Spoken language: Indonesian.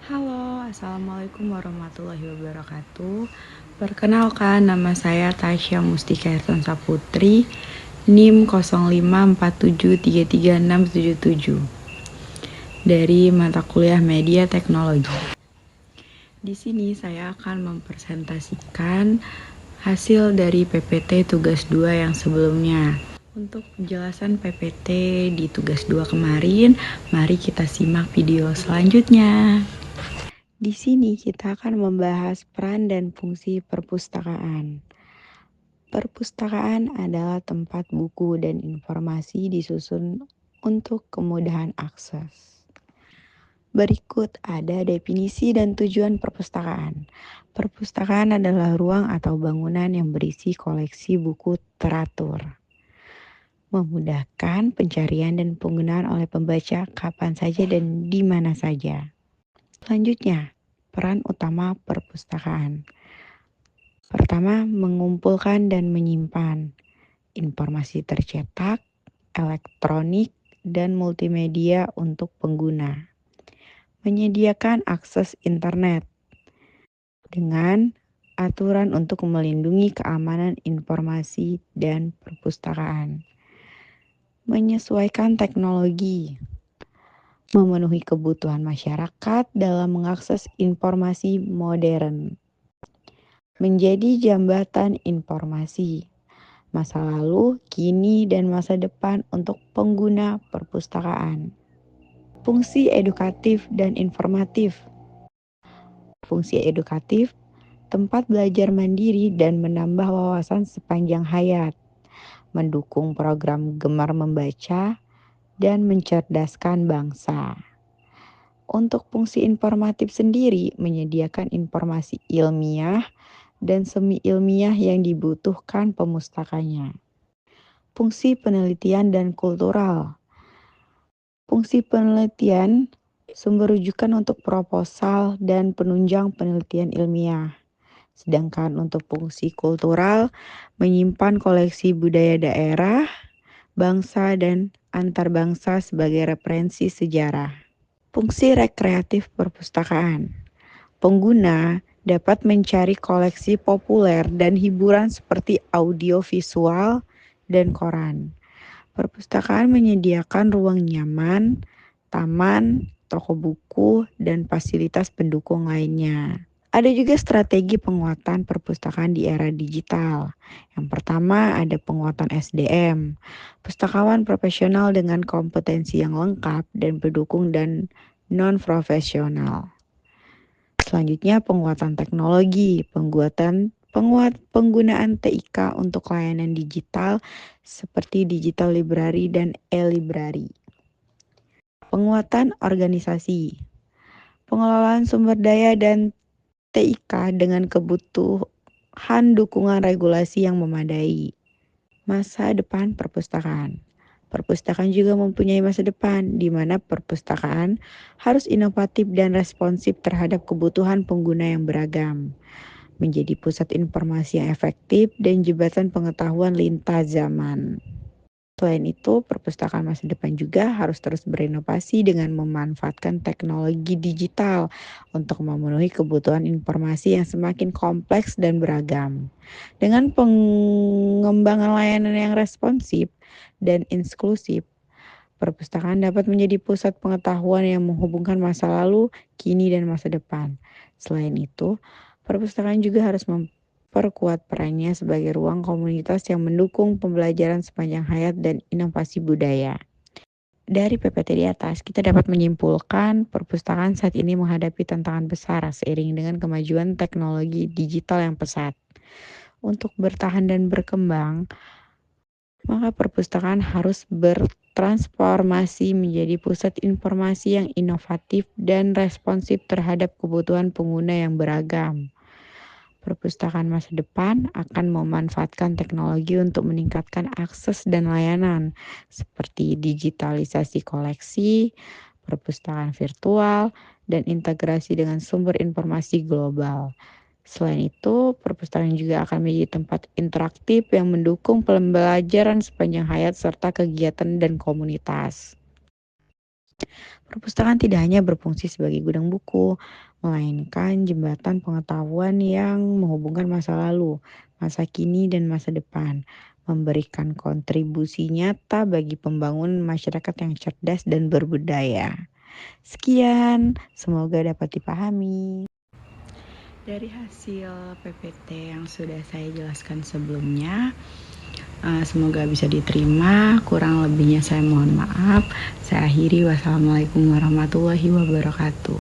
Halo, Assalamualaikum warahmatullahi wabarakatuh. Perkenalkan, nama saya Tasya Mustika Ertonsa Putri, NIM 0547333677 dari mata kuliah Media Teknologi. Di sini saya akan mempresentasikan hasil dari PPT tugas 2 yang sebelumnya. Untuk penjelasan PPT di tugas 2 kemarin, mari kita simak video selanjutnya. Di sini kita akan membahas peran dan fungsi perpustakaan. Perpustakaan adalah tempat buku dan informasi disusun untuk kemudahan akses. Berikut ada definisi dan tujuan perpustakaan. Perpustakaan adalah ruang atau bangunan yang berisi koleksi buku teratur, memudahkan pencarian dan penggunaan oleh pembaca kapan saja dan di mana saja. Selanjutnya, peran utama perpustakaan. Pertama, mengumpulkan dan menyimpan informasi tercetak, elektronik, dan multimedia untuk pengguna. Menyediakan akses internet dengan aturan untuk melindungi keamanan informasi dan perpustakaan. Menyesuaikan teknologi, memenuhi kebutuhan masyarakat dalam mengakses informasi modern. Menjadi jembatan informasi masa lalu, kini, dan masa depan untuk pengguna perpustakaan. Fungsi edukatif dan informatif. Fungsi edukatif, tempat belajar mandiri dan menambah wawasan sepanjang hayat, mendukung program gemar membaca, dan mencerdaskan bangsa. Untuk fungsi informatif sendiri, menyediakan informasi ilmiah dan semi-ilmiah yang dibutuhkan pemustakanya. Fungsi penelitian dan kultural. Fungsi penelitian, sumber rujukan untuk proposal dan penunjang penelitian ilmiah. Sedangkan untuk fungsi kultural, menyimpan koleksi budaya daerah, bangsa, dan antar bangsa sebagai referensi sejarah. Fungsi rekreatif perpustakaan. Pengguna dapat mencari koleksi populer dan hiburan seperti audio visual dan koran. Perpustakaan menyediakan ruang nyaman, taman, toko buku, dan fasilitas pendukung lainnya. Ada juga strategi penguatan perpustakaan di era digital. Yang pertama ada penguatan SDM, pustakawan profesional dengan kompetensi yang lengkap dan pendukung dan non-profesional. Selanjutnya penguatan teknologi, penggunaan TIK untuk layanan digital seperti digital library dan e-library. Penguatan organisasi, pengelolaan sumber daya dan TIK dengan kebutuhan dukungan regulasi yang memadai. Masa depan perpustakaan. Perpustakaan juga mempunyai masa depan, di mana perpustakaan harus inovatif dan responsif terhadap kebutuhan pengguna yang beragam, menjadi pusat informasi yang efektif dan jembatan pengetahuan lintas zaman. Selain itu, perpustakaan masa depan juga harus terus berinovasi dengan memanfaatkan teknologi digital untuk memenuhi kebutuhan informasi yang semakin kompleks dan beragam. Dengan pengembangan layanan yang responsif dan inklusif, perpustakaan dapat menjadi pusat pengetahuan yang menghubungkan masa lalu, kini, dan masa depan. Selain itu, perpustakaan juga harus memperkuat perannya sebagai ruang komunitas yang mendukung pembelajaran sepanjang hayat dan inovasi budaya. Dari PPT di atas, kita dapat menyimpulkan perpustakaan saat ini menghadapi tantangan besar seiring dengan kemajuan teknologi digital yang pesat. Untuk bertahan dan berkembang, maka perpustakaan harus bertransformasi menjadi pusat informasi yang inovatif dan responsif terhadap kebutuhan pengguna yang beragam. Perpustakaan masa depan akan memanfaatkan teknologi untuk meningkatkan akses dan layanan seperti digitalisasi koleksi, perpustakaan virtual, dan integrasi dengan sumber informasi global. Selain itu, perpustakaan juga akan menjadi tempat interaktif yang mendukung pembelajaran sepanjang hayat serta kegiatan dan komunitas. Perpustakaan tidak hanya berfungsi sebagai gudang buku, melainkan jembatan pengetahuan yang menghubungkan masa lalu, masa kini, dan masa depan, memberikan kontribusi nyata bagi pembangunan masyarakat yang cerdas dan berbudaya. Sekian, semoga dapat dipahami. Dari hasil PPT yang sudah saya jelaskan sebelumnya, semoga bisa diterima. Kurang lebihnya saya mohon maaf. Saya akhiri. Wassalamualaikum warahmatullahi wabarakatuh.